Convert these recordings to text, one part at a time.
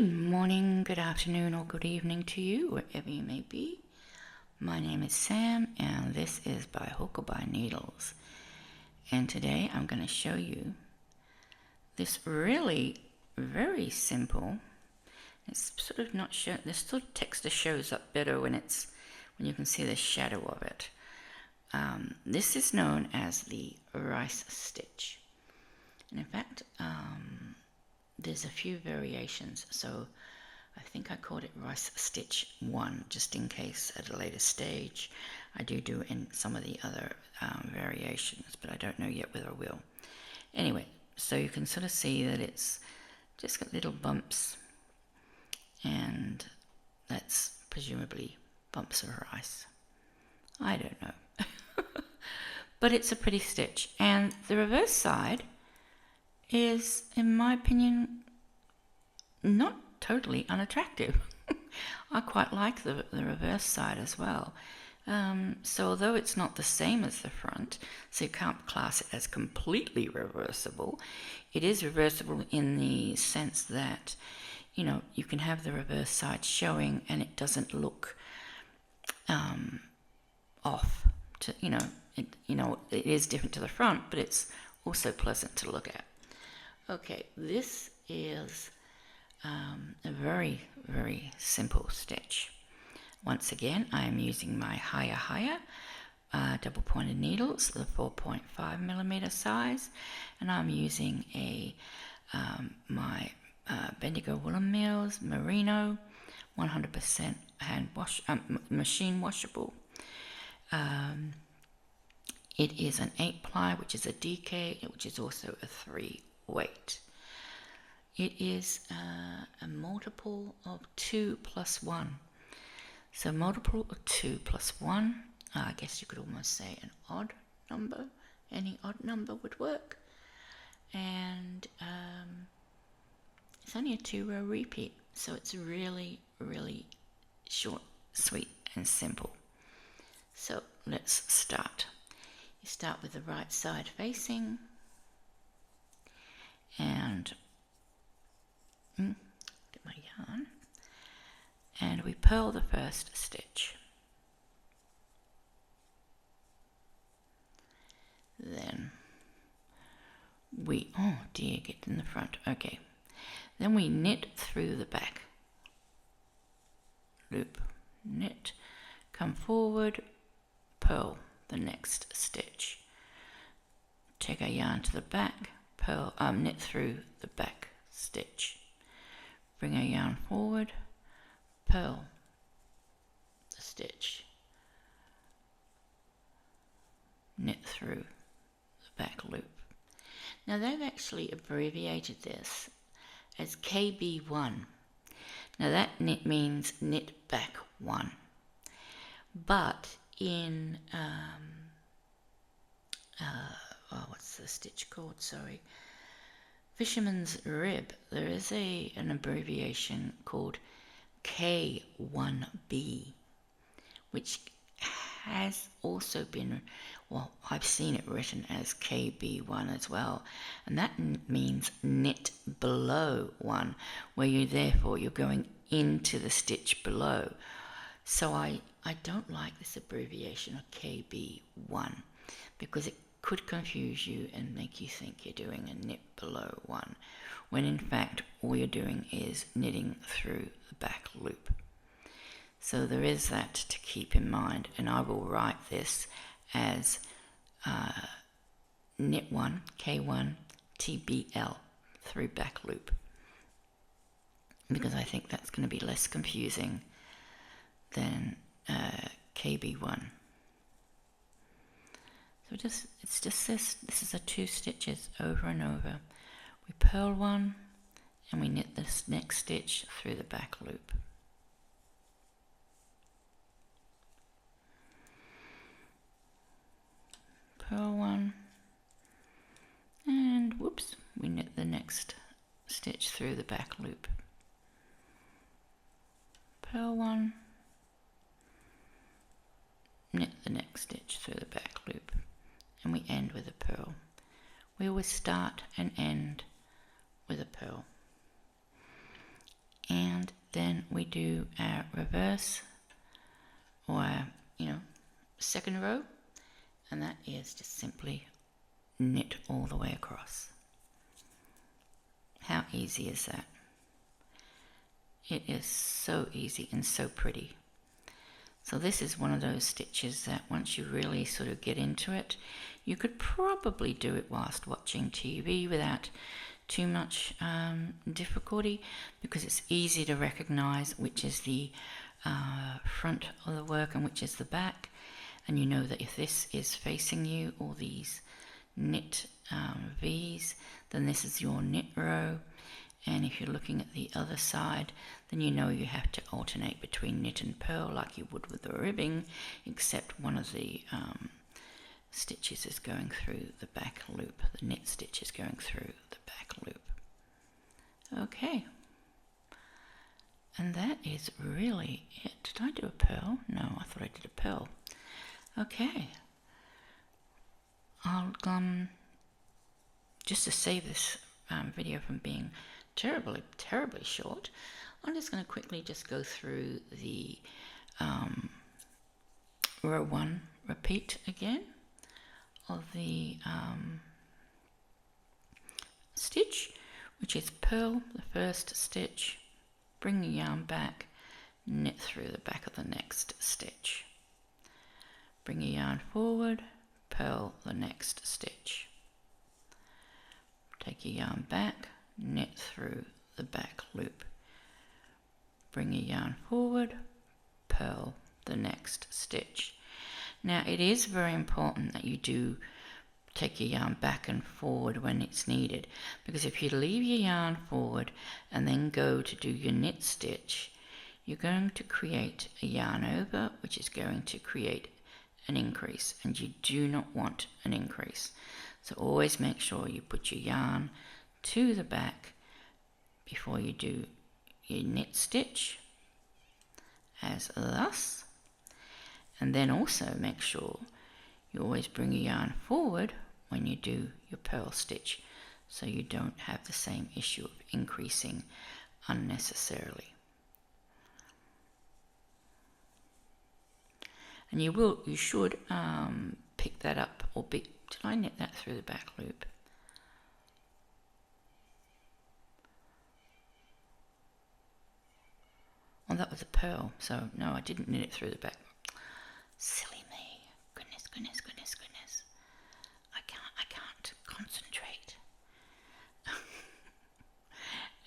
Good morning, good afternoon, or good evening to you, wherever you may be. My name is Sam, and this is By Hook or By Needles. And today I'm going to show you this really very simple. It's sort of not shown. This sort of texture shows up better when you can see the shadow of it. This is known as the rice stitch. And in fact, there's a few variations, so I think I called it Rice Stitch 1, just in case at a later stage I do in some of the other variations, but I don't know yet whether I will. Anyway, so you can sort of see that it's just got little bumps, and that's presumably bumps of rice. I don't know. But it's a pretty stitch, and the reverse side is, in my opinion, not totally unattractive. I quite like the reverse side as well. So although it's not the same as the front, so you can't class it as completely reversible, it is reversible in the sense that, you can have the reverse side showing and it doesn't look off. It is different to the front, but it's also pleasant to look at. Okay, this is a very, very simple stitch. Once again, I am using my Hiya double pointed needles, the 4.5mm size, and I'm using my Bendigo Woolen Mills Merino 100% machine washable. It is an 8-ply, which is a DK, which is also a 3-weight. It is a multiple of 2 plus 1. So multiple of 2 plus 1, I guess you could almost say an odd number. Any odd number would work. And it's only a 2-row repeat, so it's really, really short, sweet, and simple. So let's start. You start with the right side facing, and get my yarn, and we purl the first stitch. Then get in the front. Okay. Then we knit through the back loop. Knit, come forward, purl the next stitch. Take our yarn to the back, purl, knit through the back stitch. Bring our yarn forward, purl the stitch, knit through the back loop. Now they've actually abbreviated this as KB1. Now that knit means knit back 1. But in, what's the stitch called? Sorry. Fisherman's Rib, there is an abbreviation called K1B, which has also been, I've seen it written as KB1 as well, and that means knit below 1, where you're going into the stitch below. So I don't like this abbreviation of KB1 because it could confuse you and make you think you're doing a knit below 1, when in fact all you're doing is knitting through the back loop. So there is that to keep in mind, and I will write this as knit 1, K1, TBL, through back loop, because I think that's going to be less confusing than KB1. So it's just this is a 2 stitches over and over. We purl 1 and we knit this next stitch through the back loop. Purl 1 and we knit the next stitch through the back loop. Purl 1, knit the next stitch through the back loop, and we end with a purl. We always start and end with a purl. then we do our reverse, or our, second row, and that is just simply knit all the way across. How easy is that? It is so easy and so pretty. So this is one of those stitches that once you really sort of get into it, you could probably do it whilst watching TV without too much difficulty, because it's easy to recognize which is the front of the work and which is the back. And you know that if this is facing you, all these knit V's, then this is your knit row. And if you're looking at the other side, then you know you have to alternate between knit and purl like you would with the ribbing, except one of the stitches is going through the back loop. The knit stitch is going through the back loop. Okay. And that is really it. Did I do a purl? No, I thought I did a purl. Okay. I'll just to save this video from being terribly short, I'm just going to quickly just go through the row 1 repeat again of the stitch, which is purl the first stitch, bring the yarn back, knit through the back of the next stitch, bring your yarn forward, purl the next stitch, take your yarn back, knit through the back loop, bring your yarn forward, purl the next stitch. Now it is very important that you do take your yarn back and forward when it's needed, because if you leave your yarn forward and then go to do your knit stitch, you're going to create a yarn over, which is going to create an increase, and you do not want an increase. So always make sure you put your yarn to the back before you do your knit stitch, as thus, and then also make sure you always bring your yarn forward when you do your purl stitch, so you don't have the same issue of increasing unnecessarily. And you should pick that up, or did I knit that through the back loop? Oh, that was a purl, so no, I didn't knit it through the back. Silly me. Goodness. I can't concentrate.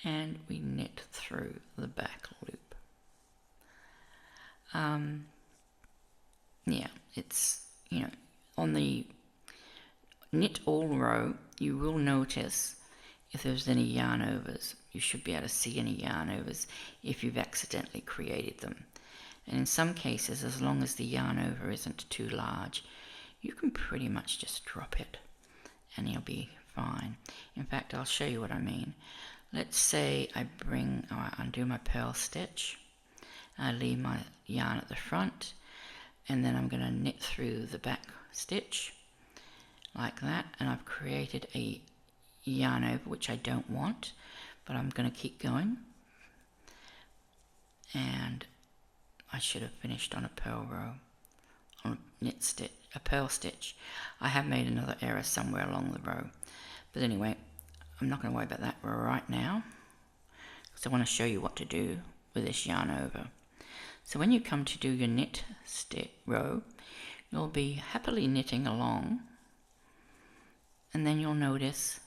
And we knit through the back loop. Yeah, it's, on the knit all row, you will notice if there's any yarn overs. You should be able to see any yarn overs if you've accidentally created them. And in some cases, as long as the yarn over isn't too large, you can pretty much just drop it and you'll be fine. In fact, I'll show you what I mean. Let's say I undo my purl stitch, I leave my yarn at the front, and then I'm going to knit through the back stitch like that, and I've created a yarn over which I don't want, but I'm going to keep going, and I should have finished on a purl row, on a purl stitch. I have made another error somewhere along the row, but anyway, I'm not going to worry about that right now, because I want to show you what to do with this yarn over. So when you come to do your knit row, you'll be happily knitting along, and then you'll notice,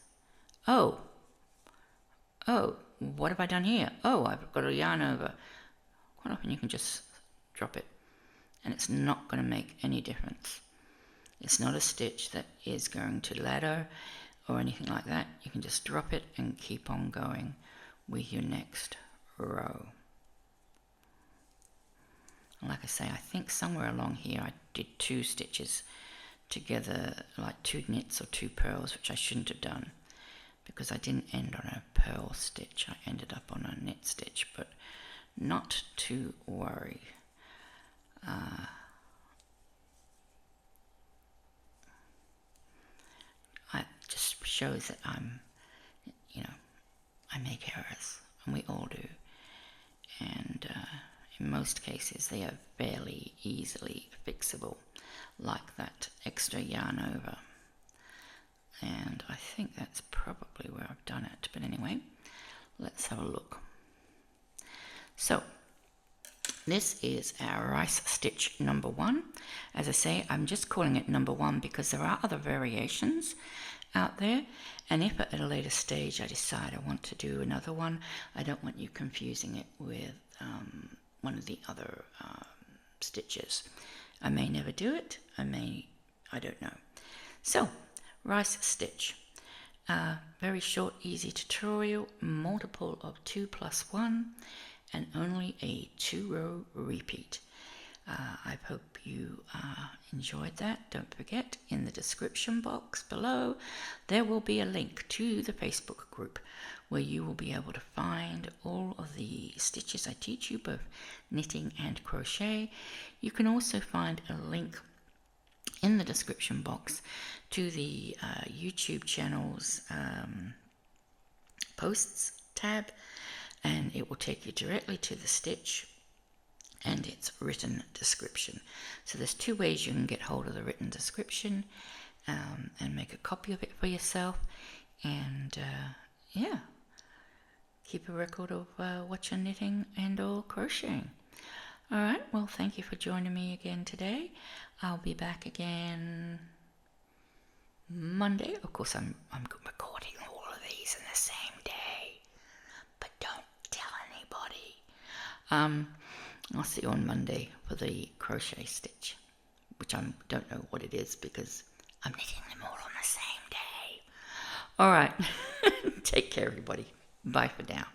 oh, what have I done here? Oh, I've got a yarn over. Quite often you can just drop it, and it's not going to make any difference. It's not a stitch that is going to ladder or anything like that. You can just drop it and keep on going with your next row. And like I say, I think somewhere along here I did 2 stitches together, like 2 knits or 2 purls, which I shouldn't have done, because I didn't end on a purl stitch. I ended up on a knit stitch, but not to worry. It just shows that I make errors, and we all do. And in most cases they are fairly easily fixable, like that extra yarn over. And I think that's probably where I've done it, but anyway, let's have a look. So this is our rice stitch number 1. As I say, I'm just calling it number 1 because there are other variations out there, and if at a later stage I decide I want to do another one, I don't want you confusing it with one of the other stitches. I may never do it, I don't know. So, rice stitch. Very short, easy tutorial, multiple of 2 plus 1, and only a 2-row repeat. I hope you enjoyed that. Don't forget, in the description box below, there will be a link to the Facebook group where you will be able to find all of the stitches I teach you, both knitting and crochet. You can also find a link in the description box to the YouTube channel's posts tab, and it will take you directly to the stitch and its written description. So there's 2 ways you can get hold of the written description and make a copy of it for yourself, and yeah, keep a record of what you're knitting and or crocheting. Alright, well, thank you for joining me again today. I'll be back again Monday. Of course, I'm recording all of these in the same day, but don't tell anybody. I'll see you on Monday for the crochet stitch, which I don't know what it is because I'm knitting them all on the same day. Alright, take care everybody. Bye for now.